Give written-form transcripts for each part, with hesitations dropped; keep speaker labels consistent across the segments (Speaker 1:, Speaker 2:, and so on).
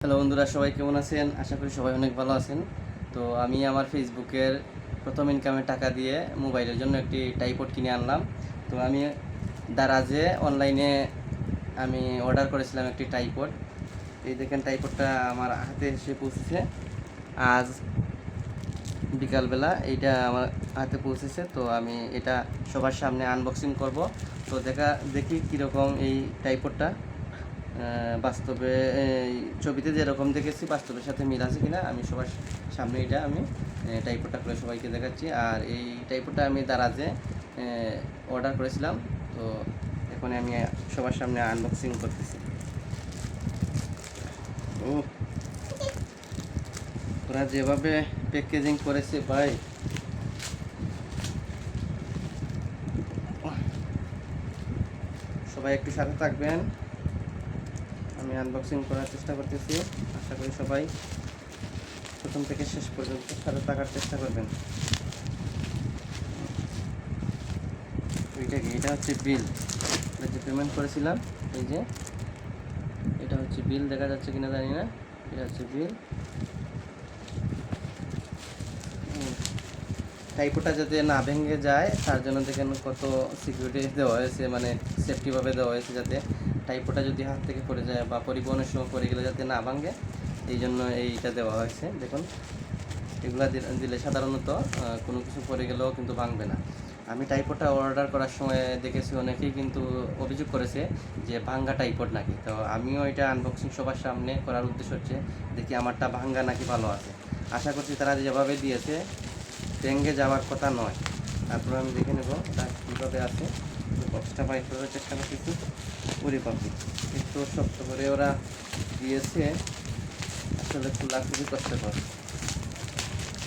Speaker 1: Hello বন্ধুরা, সবাই কেমন আছেন? আশা করি সবাই অনেক ভালো আছেন। তো আমি আমার ফেসবুকের প্রথম ইনকামের টাকা দিয়ে মোবাইলের জন্য একটি ট্রাইপড কিনে আনলাম। তো আমি দারাজে অনলাইনে আমি অর্ডার করেছিলাম একটি ট্রাইপড। এই দেখেন, ট্রাইপডটা আমার হাতে এসে পৌঁছেছে আজ বিকালবেলা। এইটা আমার হাতে পৌঁছেছে। তো আমি এটা সবার সামনে আনবক্সিং করব। তো দেখি কীরকম এই ট্রাইপডটা বাস্তবে, এই ছবিতে যেরকম দেখেছি বাস্তবের সাথে মিল আছে কিনা আমি সবার সামনে এটা আমি টাইপটা করে সবাইকে দেখাচ্ছি। আর এই টাইপটা আমি দারাজে অর্ডার করেছিলাম। তো এখন আমি সবার সামনে আনবক্সিং করতেছি। ও, ওরা যেভাবে প্যাকেজিং করেছে ভাই, সবাই একটু সাথে থাকবেন। আমি আনবক্সিং করার চেষ্টা করতেছি। আশা করি সবাই প্রথম থেকে শেষ পর্যন্ত সাথে থাকার চেষ্টা করবেন। এটা হচ্ছে বিল, যে পেমেন্ট করেছিলাম। এই যে এটা হচ্ছে বিল, দেখা যাচ্ছে কিনা জানি না। এটা হচ্ছে বিল। টাইপোটা যাতে না ভেঙে যায় তার জন্য দেখেন কত সিকিউরিটি দেওয়া হয়েছে, মানে সেফটিভাবে দেওয়া হয়েছে, যাতে টাইপোটা যদি হাত থেকে পড়ে যায় বা পরিবহনের সময় পড়ে গেলে যাতে না ভাঙে, এই জন্য এইটা দেওয়া হয়েছে। দেখুন, এগুলা দিলে সাধারণত কোনো কিছু পড়ে গেলেও কিন্তু ভাঙবে না। আমি টাইপডটা অর্ডার করার সময় দেখেছি অনেকেই কিন্তু অভিযোগ করেছে যে ভাঙ্গা টাইপড নাকি। তো আমিও এটা আনবক্সিং সবার সামনে করার উদ্দেশ্য হচ্ছে দেখি আমারটা ভাঙ্গা নাকি ভালো আছে। আশা করছি তারা যেভাবে দিয়েছে ভেঙে যাওয়ার কথা নয়। তারপরে আমি দেখে নেব এটা কীভাবে আছে। বক্সটা বাইর করার চেষ্টা করতেছি। পুরি পাখি একটু শক্ত করে ওরা দিয়েছে, আসলে খোলা খুবই কষ্টকর।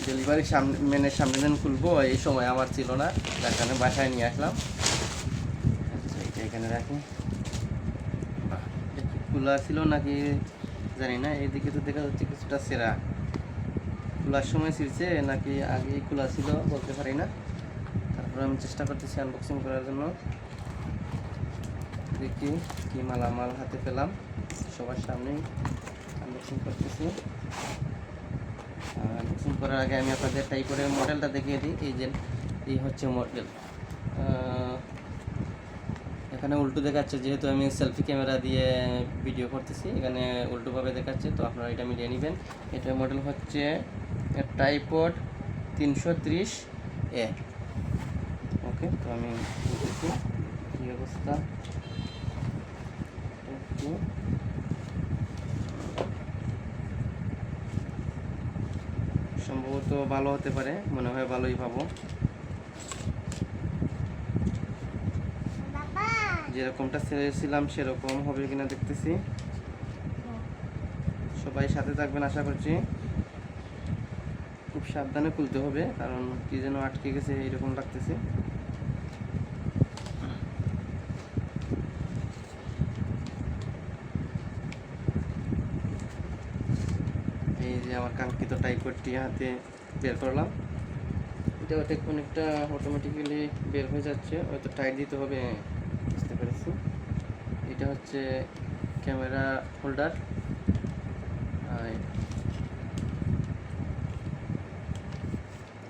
Speaker 1: ডেলিভারি সামনে দিন খুলবো, এই সময় আমার ছিল না, যার কারণে বাসায় নিয়ে আসলাম। আচ্ছা, এটা এখানে রাখি। খোলা ছিল নাকি জানি না, এইদিকে তো দেখা যাচ্ছে কিছুটা সেরা। খোলার সময় ছিঁড়ছে নাকি আগেই খোলা ছিল বলতে পারি না। তারপর আমি চেষ্টা করতেছি আনবক্সিং করার জন্য। দেখি কি মালামাল হাতে পেলাম, সবার সামনেই আনবক্সিং করতেছি। আনবক্সিং করার আগে আমি আপনাদের টাইপের মডেলটা দেখিয়ে দিই। এই হচ্ছে মডেল। এখানে উল্টো দেখাচ্ছে, যেহেতু আমি সেলফি ক্যামেরা দিয়ে ভিডিও করতেছি, এখানে উল্টোভাবে দেখাচ্ছে। তো আপনারা এটা মিলিয়ে নেবেন। এটার মডেল হচ্ছে ট্রাইপড 330A। ওকে, তো আমি দেখি কী অবস্থা। সম্ভবত ভালো হতে পারে, মনে হয় ভালোই পাবো। যেরকমটা ছেড়েছিলাম সেরকম হবে কিনা দেখতেছি। সবাই সাথে থাকবেন আশা করছি। খুব সাবধানে খুলতে হবে, কারণ কি যেন আটকে গেছে এইরকম লাগতেছে। এই যে আমার কাঙ্ক্ষিত টাইপডটি হাতে বের করলাম। এটা অনেকটা অটোমেটিক্যালি বের হয়ে যাচ্ছে, হয়তো টাইট দিতে হবে। বুঝতে পেরেছি। এটা হচ্ছে ক্যামেরা হোল্ডার।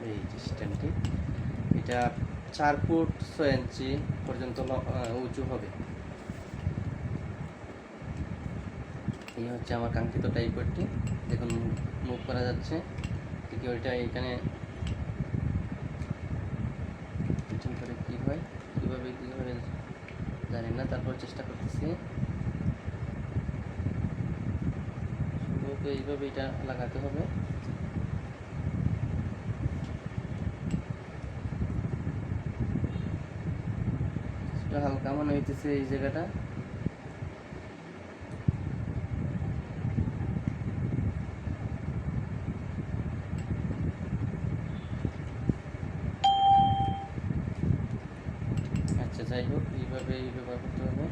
Speaker 1: এই স্ট্যান্ডটি, এটা 4 ফুট 6 ইঞ্চি পর্যন্ত উঁচু হবে। এই হচ্ছে আমার কাঙ্ক্ষিত টাইপডটি। দেখুন মুভ করা যাচ্ছে। দেখি ওইটা এখানে করে কী হয়, কীভাবে জানি না। তারপর চেষ্টা করতেছি। সম্ভবত এইভাবে এটা লাগাতে হবে। হালকা মনে হইতেছে এই জায়গাটা। আচ্ছা, যাই হোক, এইভাবে ব্যবহার করতে হবে।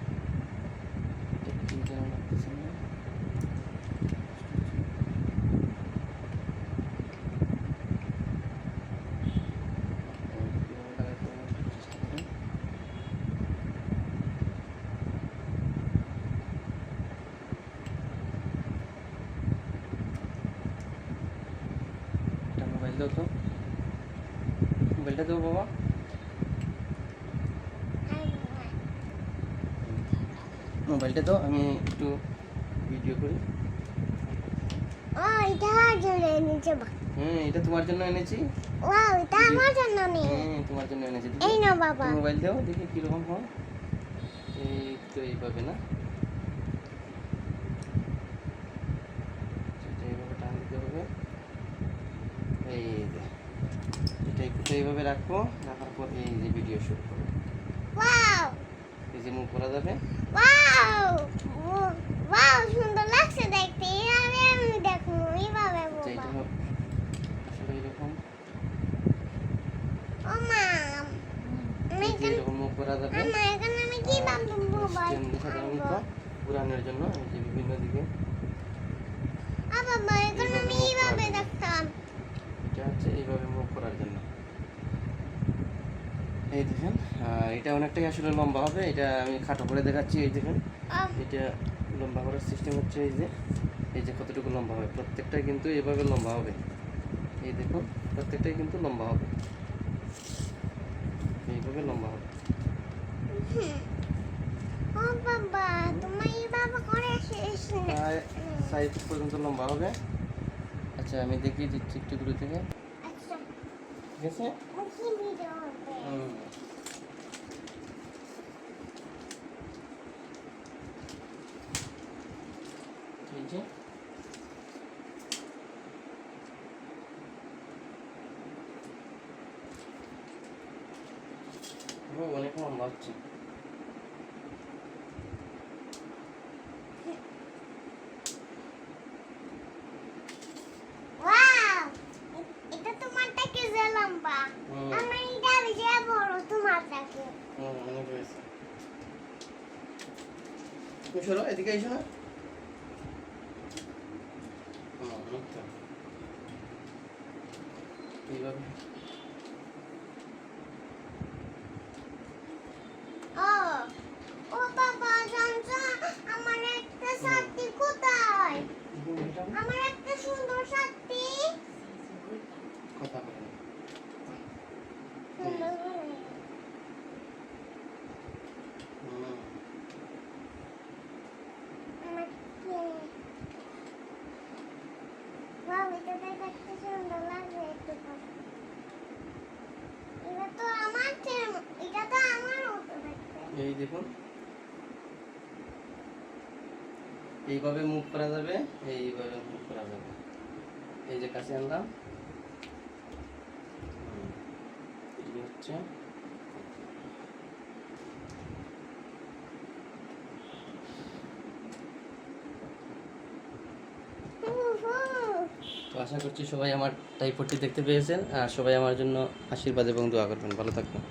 Speaker 1: দাও তো, মোবাইলটা দাও বাবা। মোবাইলটা দাও, আমি একটু ভিডিও করি।
Speaker 2: এটা আমার জন্য এনেছে বা।
Speaker 1: হ্যাঁ, এটা তোমার জন্য এনেছি।
Speaker 2: ওয়াও, এটা আমার জন্য নেই।
Speaker 1: হ্যাঁ, তোমার জন্য এনেছি।
Speaker 2: এই নাও বাবা।
Speaker 1: তুমি মোবাইল দাও দেখি কিরকম হয়। এই তো এইভাবে না, সেটা এইভাবে টান দিতে হবে। এই যে এটা একটু এইভাবে রাখবো, রাখার পর এই যে ভিডিও শুরু করবো।
Speaker 2: ওয়াও
Speaker 1: এই যে মুভ করা যাবে।
Speaker 2: ওয়াও ওয়াও, সুন্দর লাগছে দেখতে। এইভাবে আমি দেখবো, এইভাবে
Speaker 1: আচ্ছা, এটা
Speaker 2: বাবা।
Speaker 1: আসলে এরকম,
Speaker 2: ও মা,
Speaker 1: এই যে এরকম মুভ করা যাবে।
Speaker 2: মামা এখানে আমি কিভাবে মোবাইল
Speaker 1: সাধারণত পুরানোর জন্য এই যে বিভিন্ন দিকে
Speaker 2: বাবা, এখানে আমি এইভাবে দেখতাম।
Speaker 1: এটা হচ্ছে এইভাবে মুভ করার জন্য। এই দেখেন, এটা অনেকটাই আসলে লম্বা হবে। এটা আমি খাটো করে দেখাচ্ছি। এই দেখেন, এটা লম্বা করার সিস্টেম হচ্ছে এই যে কতটুকু লম্বা হবে। প্রত্যেকটাই কিন্তু এইভাবে লম্বা হবে। এই দেখুন, প্রত্যেকটাই কিন্তু লম্বা হবে, এইভাবে লম্বা হবে।
Speaker 2: ও বাবা, তুমি এইভাবে করে শেষ না।
Speaker 1: প্রায় 4 ফুট পর্যন্ত লম্বা হবে। আচ্ছা, আমি দেখিয়ে দিচ্ছি একটু দূরে থেকে।
Speaker 2: আচ্ছা,
Speaker 1: ঠিক আছে।
Speaker 2: কি ভিডিও হবে?
Speaker 1: এই যে অনেক লম্বা হচ্ছে।
Speaker 2: ওয়াও, এটা তোমারটা কি যে লম্বা? আমার এটা বেশি বড় তোমারটাকে।
Speaker 1: অনেক হয়েছে। তুমি সরো, এদিকে এসো না। অনেকটা এইভাবে।
Speaker 2: ও ও বাবা, জানছো আমার একটা ছাতি কোথায়? আমার একটা সুন্দর ছাতি।
Speaker 1: কথা বলেন।
Speaker 2: সুন্দর করে। আমার কি- ওয়াও, এটা দেখতে সুন্দর লাগছে একটু করে। এটা তো আমার এটা তো আমার মতো দেখতে।
Speaker 1: এই দেখুন, এইভাবে মুভ করা যাবে, এইভাবে মুভ করা যাবে। এই যে কাছে আনলাম, এই হচ্ছে। তো আশা করছি সবাই আমার টাইপটি দেখতে পেয়েছেন, আর সবাই আমার জন্য আশীর্বাদ এবং দোয়া করবেন। ভালো থাকবেন।